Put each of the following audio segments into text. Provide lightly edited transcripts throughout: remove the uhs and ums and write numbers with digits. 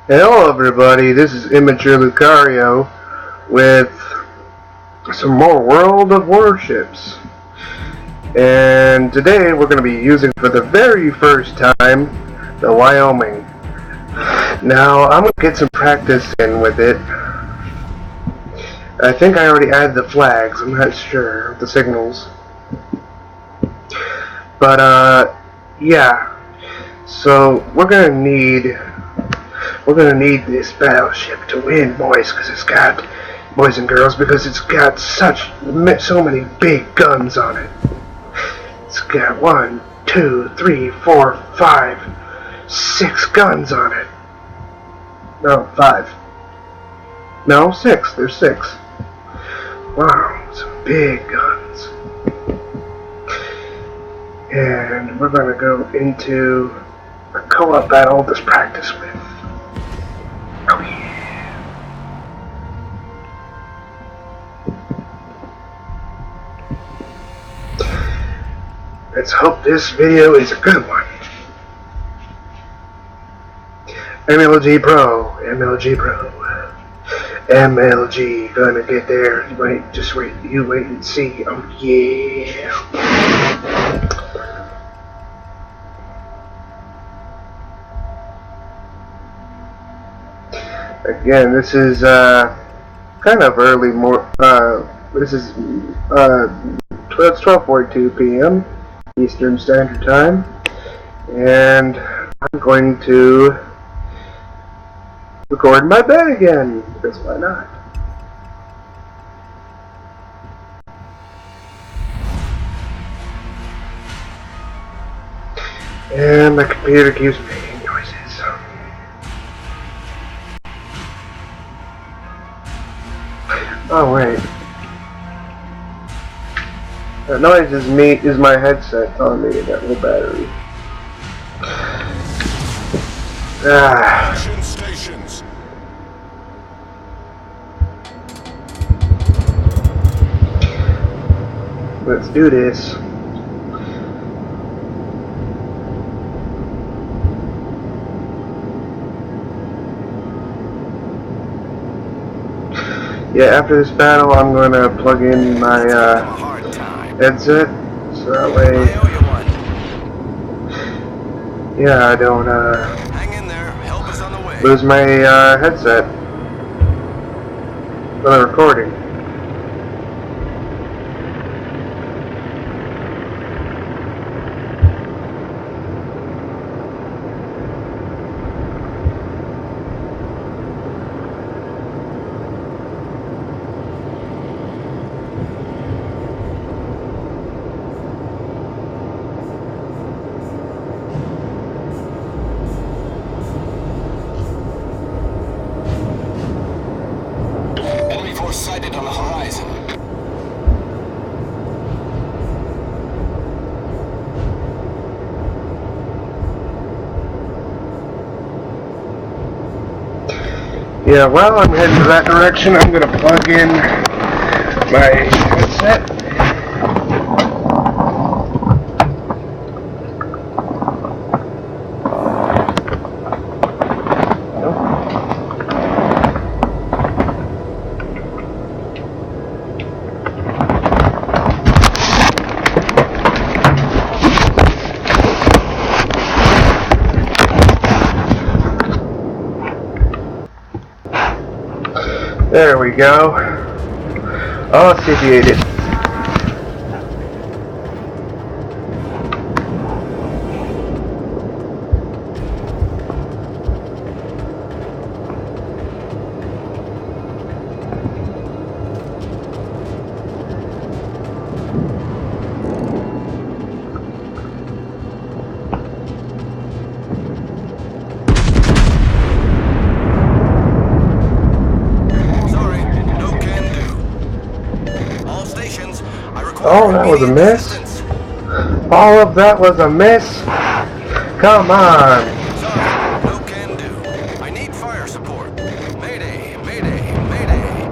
Hello everybody, this is Immature Lucario with some more World of Warships. And today we're going to be using for the very first time the Wyoming. Now I'm going to get some practice in with it. I think I already added the flags, I'm not sure, the signals. But yeah, so we're going to need this battleship to win, boys, and girls, because it's got so many big guns on it. It's got 1, 2, 3, 4, 5, 6 guns on it. No, 5. No, 6. There's 6. Wow, some big guns. And we're going to go into a co-op battle to practice with. Oh yeah. Let's hope this video is a good one. MLG Pro. MLG gonna get there. You wait and see. Oh yeah. Again, this is kind of early. This is it's 12:42 p.m. Eastern Standard Time, and I'm going to record in my bed again because why not? And my computer keeps making noises. Oh wait. That noise is my headset telling me to get low battery. Action stations. Let's do this. Yeah, after this battle, I'm going to plug in my headset, so that way, yeah, I don't lose my headset for the recording. Sighted on the horizon. Yeah, while I'm heading to that direction, I'm going to plug in my headset. There we go. Oh, let's see if you ate it. Oh, that was a miss? All of that was a miss? Come on! Sorry, no can do. I need fire support. Mayday, mayday, mayday.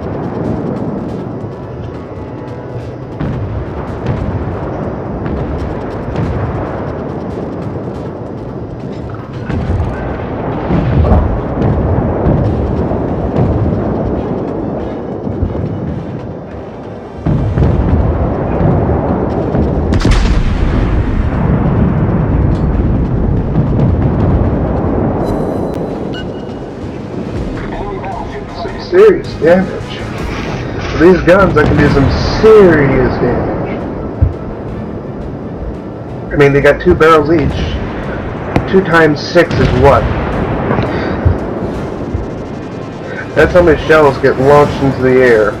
serious damage. With these guns, I can do some serious damage. I mean, they got 2 barrels each. 2 times 6 is what? That's how many shells get launched into the air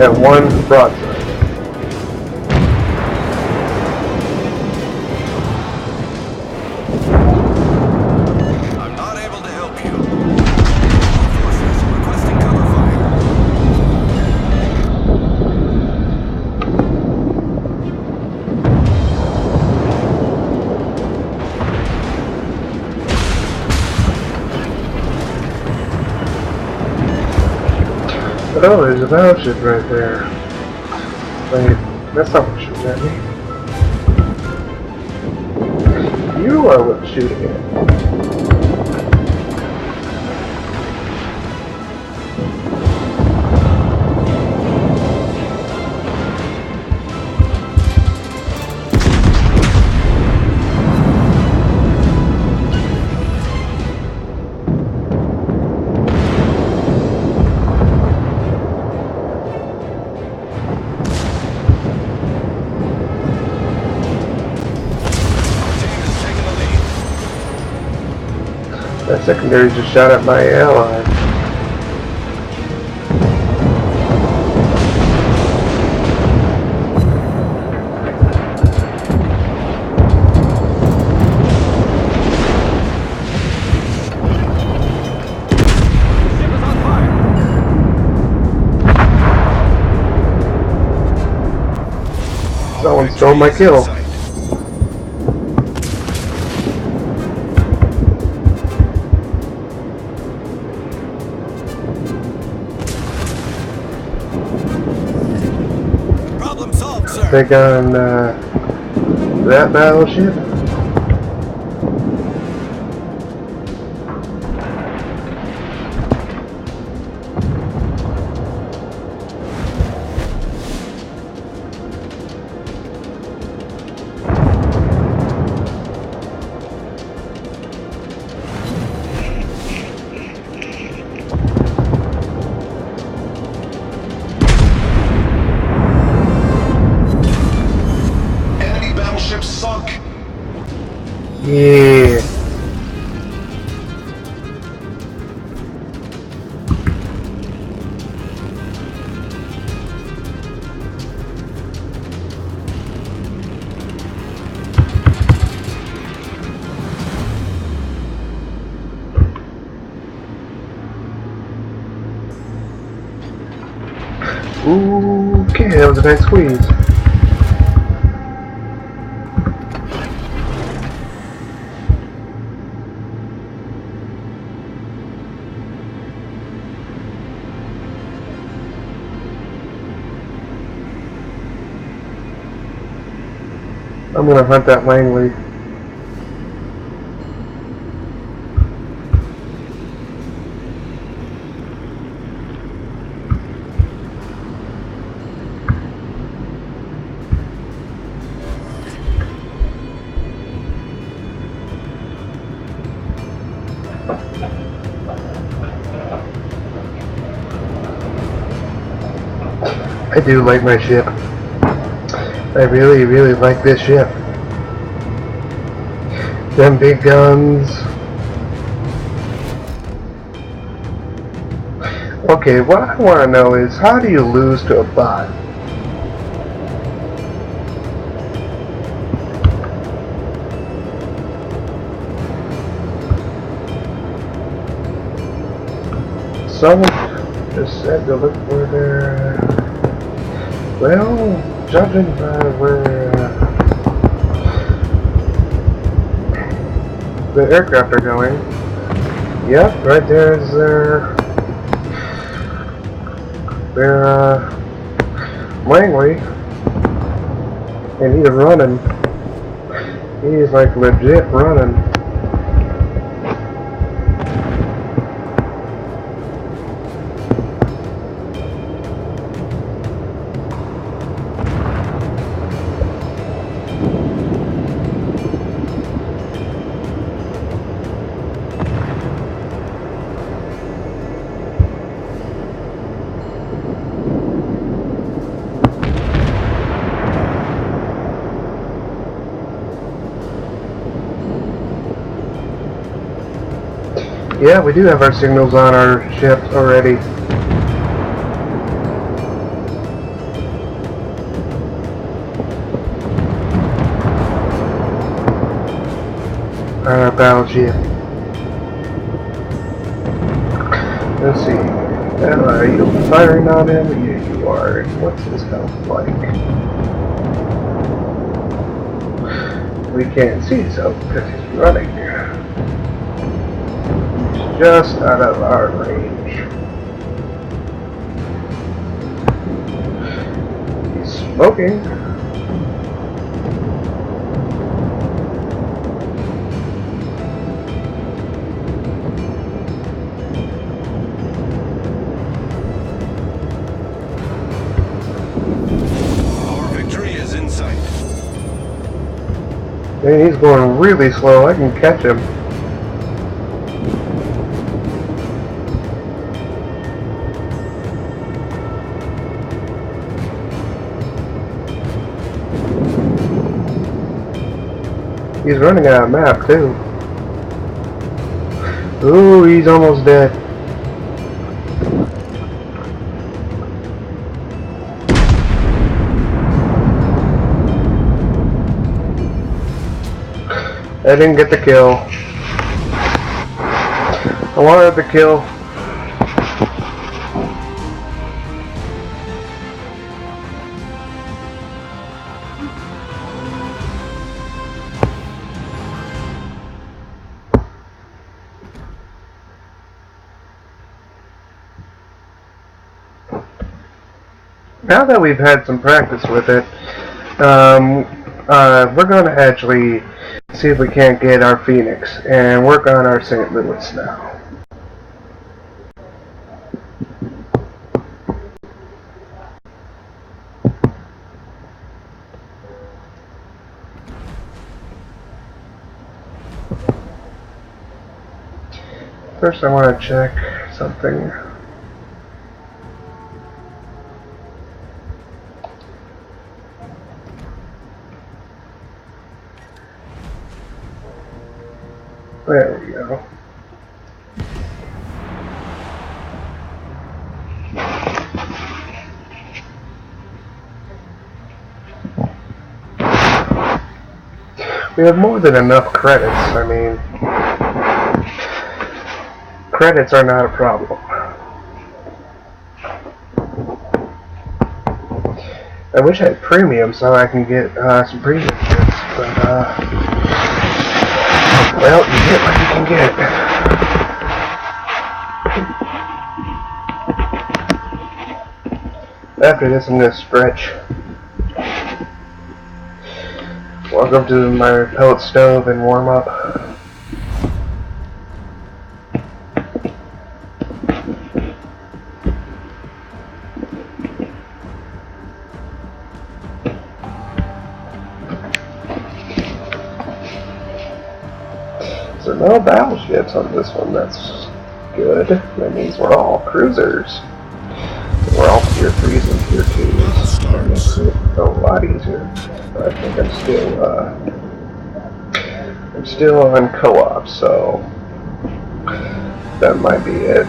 at one broadside. I'm not able to help you. All forces requesting cover fire. Oh, there's a battleship right there. Wait, that's not what's shooting at me. You are what's shooting at me. That secondary just shot at my ally. Ship is on fire. Someone stole my kill. Problem solved, sir. Take on that battleship. Enemy battleship sunk. Yeah. Okay, that was a nice squeeze. I'm gonna hunt that Langley. I do like my ship. I really, really like this ship. Them big guns. Okay, what I want to know is, how do you lose to a bot? Someone just said to look for their... Well, judging by where the aircraft are going, yep, right there's their Langley, and he's running. He's like legit running. Yeah, we do have our signals on our ship already. On our battleship. Let's see. Are you firing on him? Yeah, you are. What's his health like? We can't see his health because he's running. He's just out of our range. He's smoking. Man, he's going really slow. I can catch him. He's running out of map too. Ooh, he's almost dead. I didn't get the kill. I wanted the kill. Now that we've had some practice with it, we're going to actually see if we can't get our Phoenix and work on our St. Louis now. First I want to check something. There we go. We have more than enough credits. I mean, credits are not a problem. I wish I had premium so I can get some premium ships, but well, you get what you can get. After this, I'm going to stretch. Walk up to my pellet stove and warm up. So no battleships on this one, that's good. That means we're all cruisers. We're all tier 3s and tier 2s. That makes it a lot easier. But I think I'm still on co-op, so that might be it.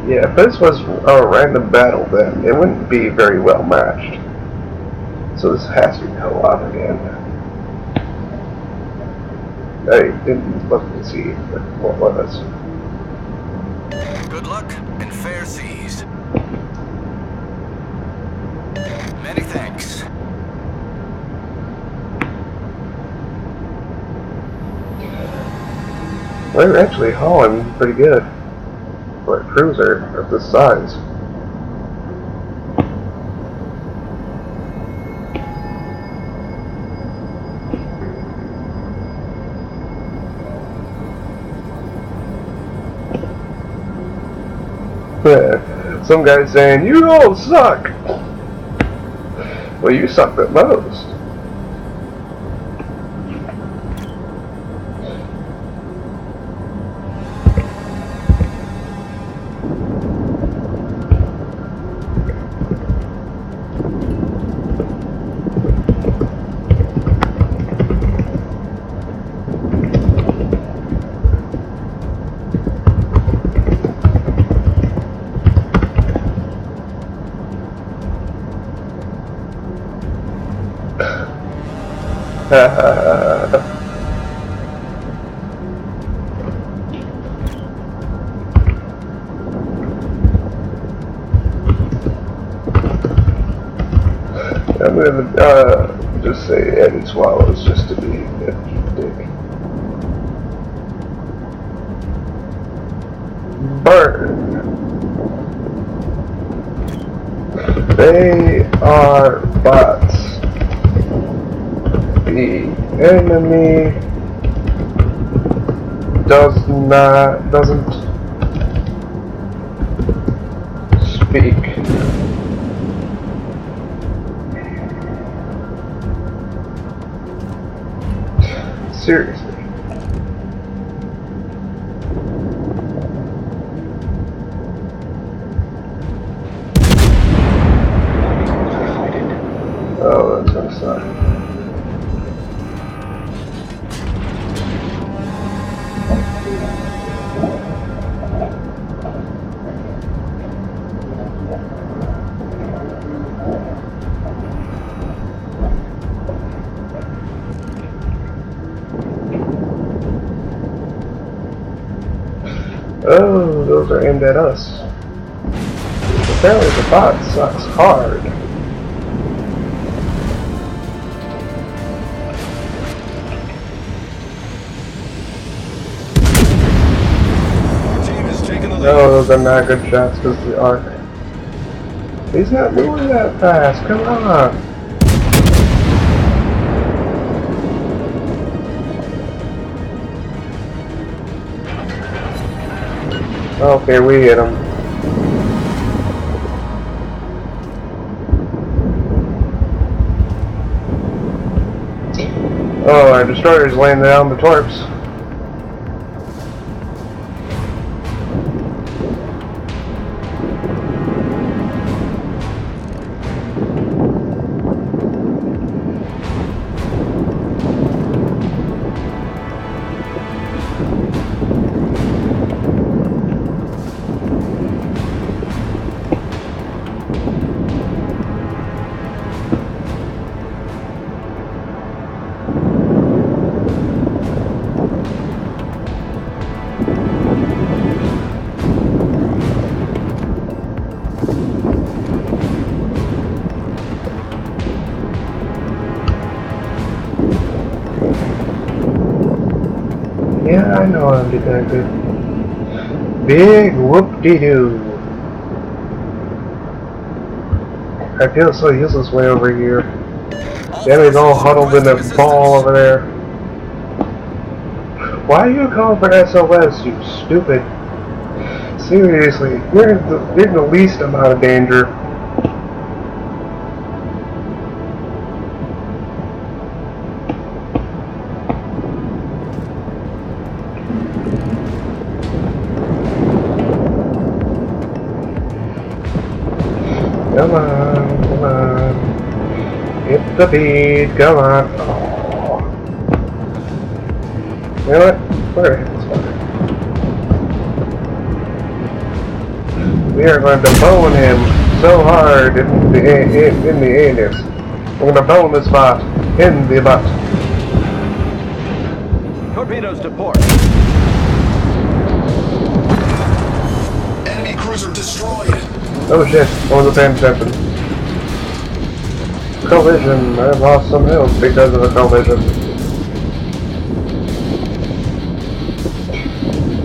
Yeah, if this was a random battle, then it wouldn't be very well matched. So this has to be co-op again. I didn't look to see what was. Good luck and fair seas. Many thanks. We're actually hauling pretty good for a cruiser of this size. Some guy's saying, "You all suck!" Well, you suck the most. I'm gonna just say Eddie Swallows just to be a dick. Burn. They are bots. The enemy doesn't speak. Seriously. Oh, that's gonna suck. Oh, those are aimed at us. Apparently the bot sucks hard. Your team has taken the lead. No, those are not good shots because the arc. He's not moving that fast, come on! Okay, we hit him. Oh, our destroyer's laying down the torps. Yeah, I know I'm detected. Big whoop-de-doo. I feel so useless way over here. The enemy's all huddled in a ball over there. Why are you calling for SOS, you stupid? Seriously, you're in the least amount of danger. Come on, come on. Hit the beat, come on. Oh. You know what? We're gonna hit this fucker. We are going to bone him so hard in the anus. We're going to bone this bot in the butt. Torpedoes to port. Enemy cruiser destroyed. Oh shit, I wasn't paying attention. Collision, I lost some health because of a collision.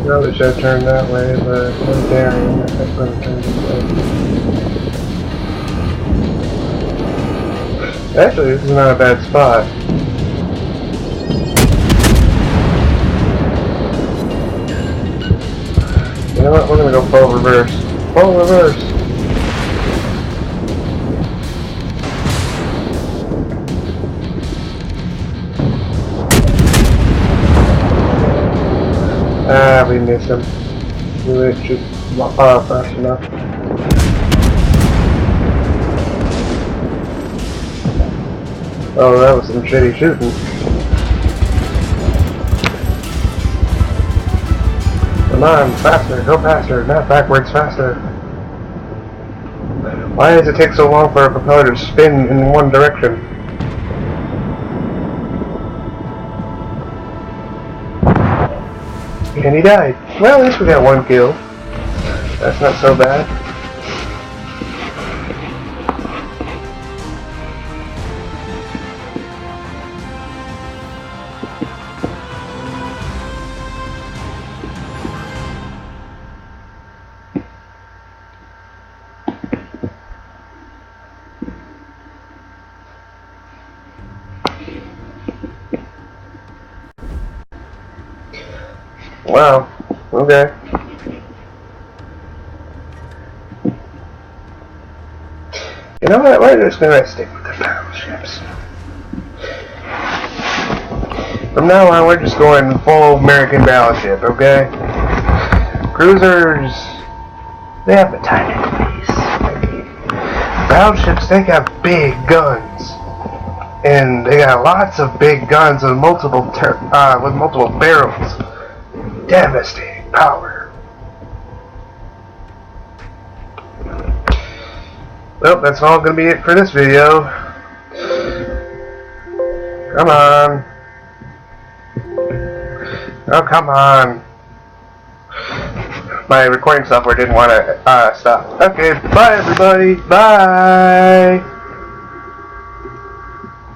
Really should have turned that way, but no daring. I couldn't turn this way. Actually, this is not a bad spot. You know what? We're gonna go full reverse. Full reverse! Ah, we missed him. We didn't shoot fast enough. Oh, that was some shitty shooting. Come on, faster, go faster, not backwards, faster. Why does it take so long for a propeller to spin in one direction? And he died. Well, at least we got one kill. That's not so bad. Wow. Okay. You know what? We're just gonna stick with the battleships. From now on, we're just going full American battleship, okay? Cruisers, they have the time and peace. Battleships, they got big guns. And they got lots of big guns with multiple barrels. Devastating power. Well, that's all going to be it for this video. Come on. Oh, come on. My recording software didn't want to stop. Okay, bye everybody. Bye.